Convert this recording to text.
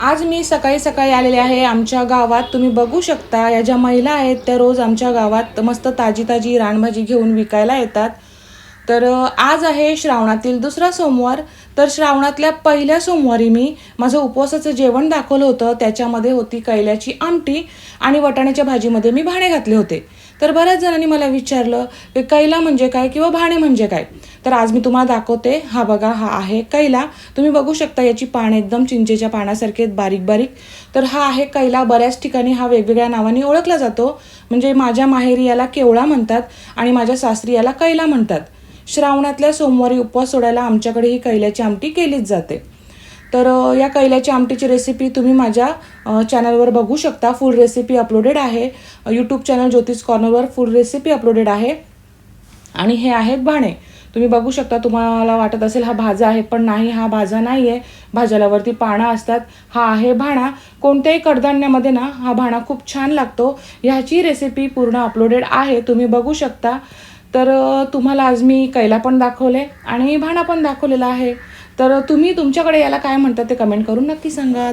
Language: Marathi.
आज मी सकाळी सकाळी आलेले आहे आमच्या गावात. तुम्ही बघू शकता या ज्या महिला आहेत त्या रोज आमच्या गावात मस्त ताजी ताजी रानभाजी घेऊन विकायला येतात. तर आज आहे श्रावणातील दुसरा सोमवार. तर श्रावणातल्या पहिल्या सोमवारी मी माझं उपवासाचं जेवण दाखवलं होतं. त्याच्यामध्ये होती कैल्याची आमटी आणि वाटाण्याच्या भाजीमध्ये मी भाणे घातले होते. तर बऱ्याच जणांनी मला विचारलं की कैला म्हणजे काय किंवा भाणे म्हणजे काय. तर आज मी तुम्हाला दाखवते. हा बघा, हा आहे कैला. तुम्ही बघू शकता याची पाने एकदम चिंचेच्या पानासारखे बारीक बारीक. तर हा आहे कैला. बऱ्याच ठिकाणी हा वेगवेगळ्या नावाने ओळखला जातो. म्हणजे माझ्या माहेरी याला केवळा म्हणतात आणि माझ्या सासरी याला कैला म्हणतात. श्रावणातल्या सोमवारी उपवास सोडायला आमच्याकडे ही कैल्याची आमटी केलीच जाते. तर या कैल्याची आमटीची रेसिपी तुम्ही माझ्या चॅनलवर बघू शकता. फुल रेसिपी अपलोडेड आहे. यूट्यूब चॅनल ज्योतिष कॉर्नरवर फुल रेसिपी अपलोडेड आहे. आणि हे आहेत भाणे. तुम्ही बघू शकता. तुम्हाला वाटत असेल हा भाजा आहे, पण नाही, हा भाजा नाही आहे. भाज्यालावरती पानं असतात. हा आहे भाणा. कोणत्याही कडधान्यामध्ये ना हा भाणा खूप छान लागतो. ह्याची रेसिपी पूर्ण अपलोडेड आहे, तुम्ही बघू शकता. तर तुम्हाला आज मी कैला पण दाखवले आणि भाणा पण दाखवलेला आहे. तर तुम्ही तुमच्याकडे याला काय म्हणतात ते कमेंट करून नक्की सांगा.